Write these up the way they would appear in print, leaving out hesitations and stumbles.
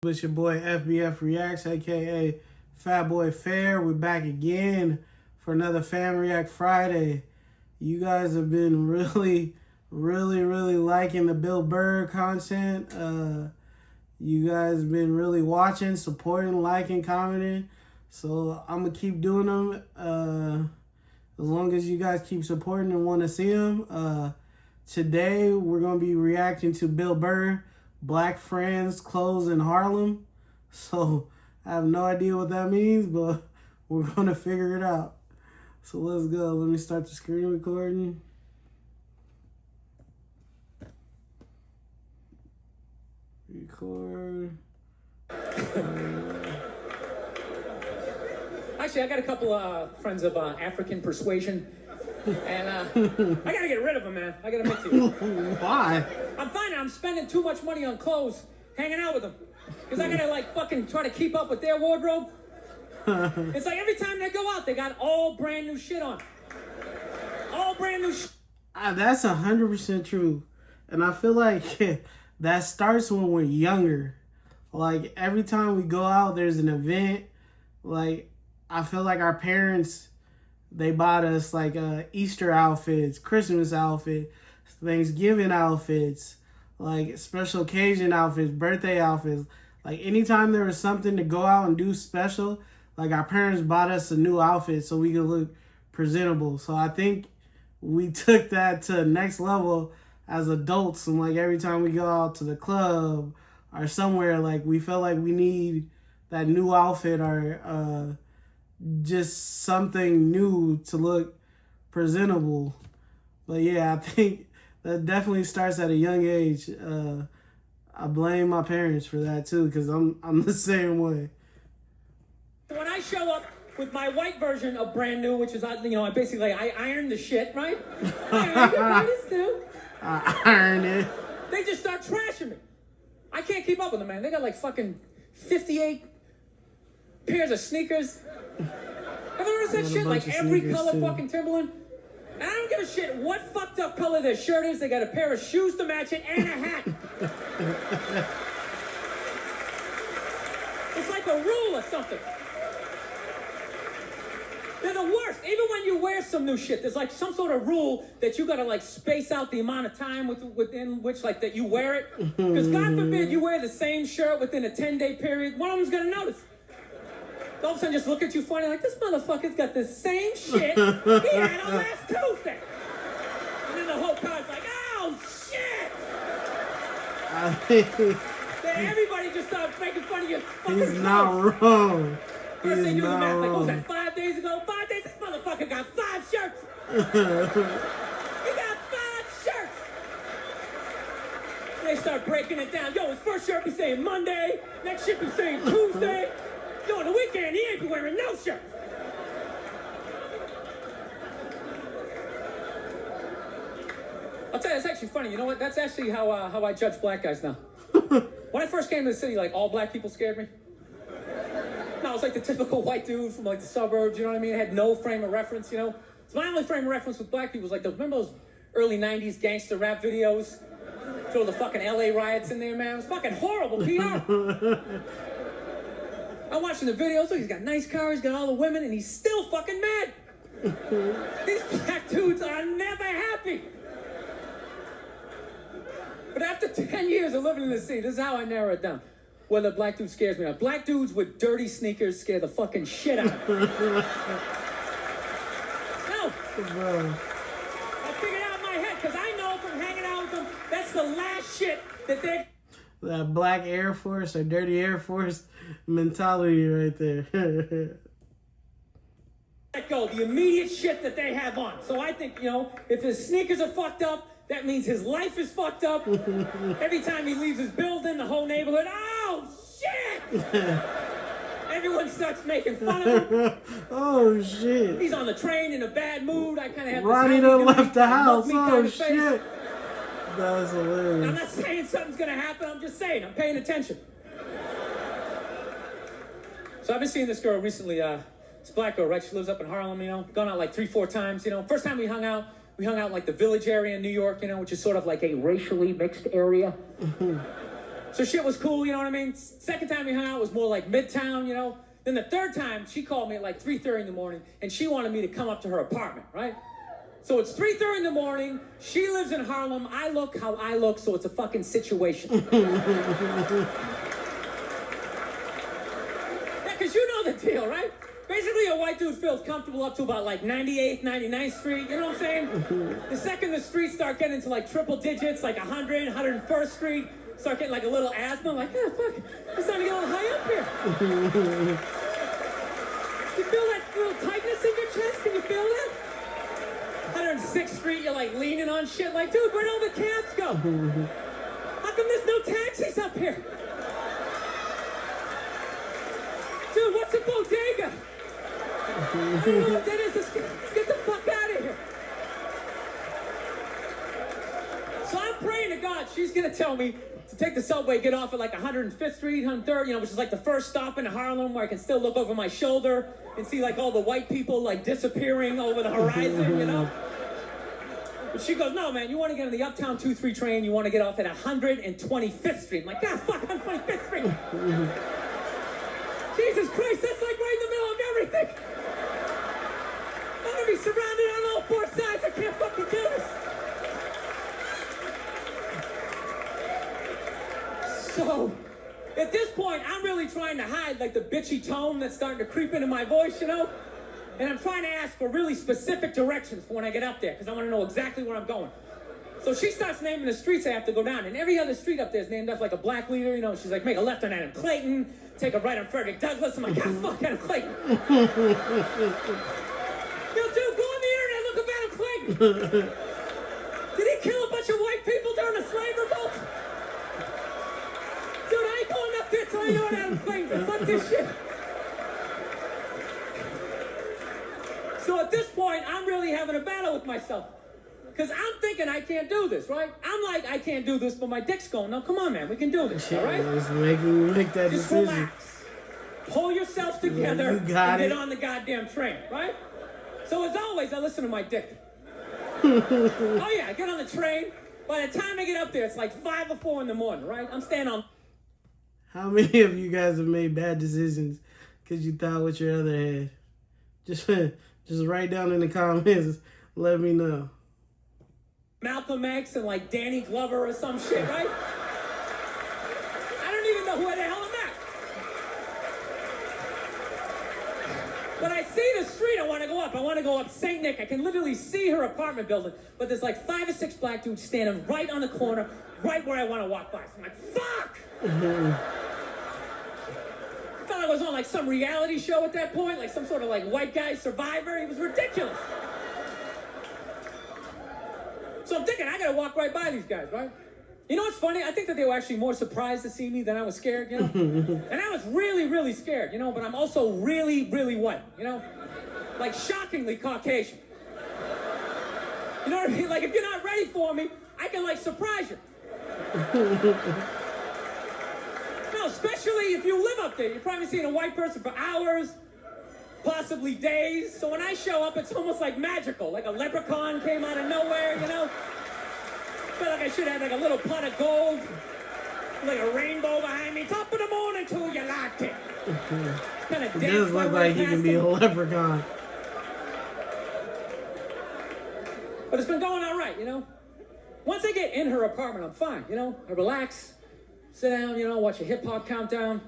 It's your boy FBF Reacts, aka Fat Boy Fair. We're back again for another Fan React Friday. You guys have been really liking the Bill Burr content. You guys have been really watching, supporting, liking, commenting. So I'm gonna keep doing them as long as you guys keep supporting and want to see them. Today we're gonna be reacting to Bill Burr. Black friends clothes in Harlem. So I have no idea what that means, but we're gonna figure it out. So let's go. Let me start the screen recording. Record. Actually, I got a couple friends of African persuasion, and I gotta get rid of them, man. I gotta mix you. Why? I'm finding I'm spending too much money on clothes hanging out with them, because I gotta like fucking try to keep up with their wardrobe. It's like every time they go out, they got all brand new shit on. All brand new shit. That's 100% true, and I feel like that starts when we're younger. Like every time we go out, there's an event. Like I feel like our parents, they bought us like Easter outfits, Christmas outfits, Thanksgiving outfits, like special occasion outfits, birthday outfits. Like anytime there was something to go out and do special, like our parents bought us a new outfit so we could look presentable. So I think we took that to the next level as adults, and like every time we go out to the club or somewhere, like we felt like we need that new outfit or just something new to look presentable. But yeah, I think that definitely starts at a young age. I blame my parents for that too, because I'm the same way. When I show up with my white version of brand new, which is, you know, I basically I iron the shit, right? I iron it. They just start trashing me. I can't keep up with them, man. They got like fucking 58 pairs of sneakers. Ever noticed that shit? Like every color too. Fucking Timberland. And I don't give a shit what fucked up color their shirt is. They got a pair of shoes to match it and a hat. It's like a rule or something. They're the worst. Even when you wear some new shit, there's like some sort of rule that you gotta like space out the amount of time within which like that you wear it. Because God forbid you wear the same shirt within a 10-day period, one of them's gonna notice. All of a sudden just look at you funny like, this motherfucker's got the same shit he had on last Tuesday. And then the whole crowd's like, oh shit! Then everybody just starts making fun of your fucking He's not wrong. First they do the math, like, what was that, 5 days ago? 5 days? This motherfucker got 5 shirts! He got 5 shirts! They start breaking it down. Yo, his first shirt be saying Monday, next shit be saying Tuesday. Yo, on the weekend, he ain't be wearing no shirt. I'll tell you, it's actually funny. You know what? That's actually how I judge black guys now. When I first came to the city, like, all black people scared me. No, I was like the typical white dude from like the suburbs, you know what I mean? I had no frame of reference, you know? So my only frame of reference with black people was like, remember those early 90s gangster rap videos? Throw the fucking LA riots in there, man. It was fucking horrible PR. I'm watching the videos, so he's got nice cars, he's got all the women, and he's still fucking mad. These black dudes are never happy. But after 10 years of living in the city, this is how I narrow it down. Whether black dude scares me or not. Black dudes with dirty sneakers scare the fucking shit out of me. No. I figured out in my head, because I know from hanging out with them, that's the last shit that they're... That black Air Force or dirty Air Force mentality right there. Let go, the immediate shit that they have on. So I think, you know, if his sneakers are fucked up, that means his life is fucked up. Every time he leaves his building, the whole neighborhood, oh, shit! Everyone starts making fun of him. Oh, shit. He's on the train in a bad mood. I kind of have Ronnie done left the house. Oh, shit. That was hilarious. I'm not saying something's going to happen. I'm just saying. I'm paying attention. So I've been seeing this girl recently. This black girl, right? She lives up in Harlem, you know. Gone out like 3-4 times, you know. First time we hung out in like the Village area in New York, you know, which is sort of like a racially mixed area. So shit was cool, you know what I mean? Second time we hung out was more like Midtown, you know? Then the third time, she called me at like 3:30 in the morning, and she wanted me to come up to her apartment, right? So it's 3:30 in the morning, she lives in Harlem, I look how I look, so it's a fucking situation. Yeah, because you know the deal, right? Basically, a white dude feels comfortable up to about like 98th, 99th Street, you know what I'm saying? The second the streets start getting into like triple digits, like 100, 101st Street, start getting like a little asthma, I'm like, yeah, fuck, it's starting to get a little high up here. You feel that little tightness in your chest? Can you feel that? 106th Street, you're like leaning on shit, like, dude, where'd all the cabs go? How come there's no taxis up here? Dude, what's a bodega? I don't know what that is. Let's get the fuck out of here. So I'm praying to God she's going to tell me to take the subway, get off at like 105th Street, 103rd, you know, which is like the first stop in Harlem where I can still look over my shoulder and see like all the white people like disappearing over the horizon, you know? But she goes, no, man, you want to get on the Uptown 2-3 train, you want to get off at 125th Street. I'm like, God, fuck, 125th Street. Jesus Christ, that's like right in the middle of everything. I'm going to be surrounded on all four sides. I can't fucking do this. So, at this point, I'm really trying to hide like the bitchy tone that's starting to creep into my voice, you know? And I'm trying to ask for really specific directions for when I get up there, because I want to know exactly where I'm going. So she starts naming the streets I have to go down, and every other street up there is named after like a black leader, you know? She's like, make a left on Adam Clayton, take a right on Frederick Douglass. I'm like, God, fuck Adam Clayton. Yo, dude, go on the internet, look up Adam Clayton. Did he kill a bunch of white people during the slave revolt? Dude, I ain't going up there till I know what Adam Clayton is. Fuck this shit. So at this point, I'm really having a battle with myself. Because I'm thinking I can't do this, right? I'm like, I can't do this, but my dick's going, no, come on, man, we can do this, all right? Just make that Just decision. relax. Pull yourself together and get on the goddamn train, right? So as always, I listen to my dick. Oh yeah, I get on the train. By the time I get up there, it's like 5 or 4 in the morning, right? I'm standing on... How many of you guys have made bad decisions because you thought with your other head? Just write down in the comments. Let me know. Malcolm X and like Danny Glover or some shit, right? I don't even know who the hell I'm at. But I see the street I want to go up. I want to go up St. Nick. I can literally see her apartment building. But there's like 5 or 6 black dudes standing right on the corner, right where I want to walk by. So I'm like, fuck! I thought I was on like some reality show at that point, like some sort of like white guy survivor. It was ridiculous. So I'm thinking, I gotta walk right by these guys, right? You know what's funny? I think that they were actually more surprised to see me than I was scared, you know? And I was really, really scared, you know? But I'm also really, really white, you know? Like shockingly Caucasian. You know what I mean? Like if you're not ready for me, I can like surprise you. No, especially if you live up there. You're probably seeing a white person for hours, possibly days. So when I show up, it's almost like magical. Like a leprechaun came out of nowhere, you know? I feel like I should have like a little pot of gold, like a rainbow behind me. Top of the morning to you liked it. Kind of It does look like he can be a leprechaun. But it's been going all right, you know? Once I get in her apartment, I'm fine, you know? I relax, sit down, you know, watch a hip-hop countdown.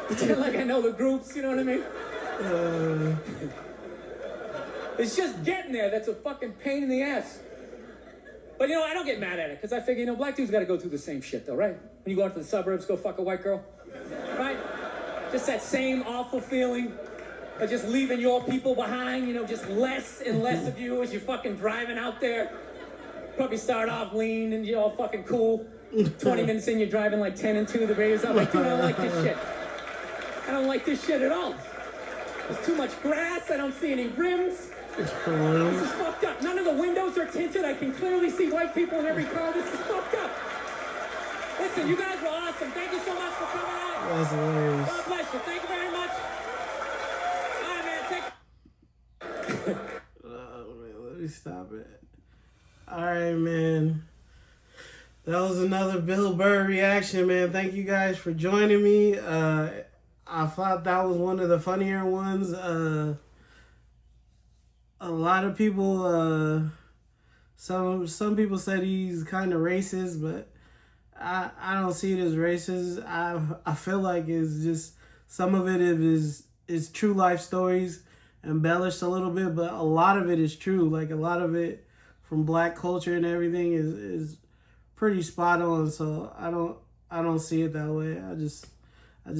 Pretend like I know the groups, you know what I mean? It's just getting there that's a fucking pain in the ass. But, you know, I don't get mad at it, because I figure, you know, black dudes got to go through the same shit, though, right? When you go out to the suburbs, go fuck a white girl, right? Just that same awful feeling of just leaving your people behind, you know, just less and less of you as you're fucking driving out there. Probably start off lean and you're all fucking cool. 20 minutes in, you're driving like 10 and 2, the radio's up, like, dude, I don't like this shit. I don't like this shit at all. There's too much grass, I don't see any rims. This is fucked up. None of the windows are tinted. I can clearly see white people in every car. This is fucked up. Listen, you guys were awesome. Thank you so much for coming out. That's hilarious. God bless you. Thank you very much. All right, man. Oh, man, let me stop it. All right, man. That was another Bill Burr reaction, man. Thank you guys for joining me. I thought that was one of the funnier ones. A lot of people, some people said he's kind of racist, but I don't see it as racist. I feel like it's just some of it is true life stories embellished a little bit, but a lot of it is true. Like a lot of it from black culture and everything is pretty spot on. So I don't see it that way. I just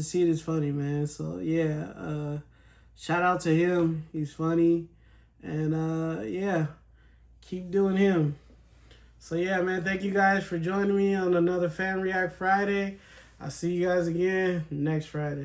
see it as funny, man. So yeah, shout out to him. He's funny, and yeah, keep doing him. So yeah, man, thank you guys for joining me on another Fan React Friday. I'll see you guys again next Friday.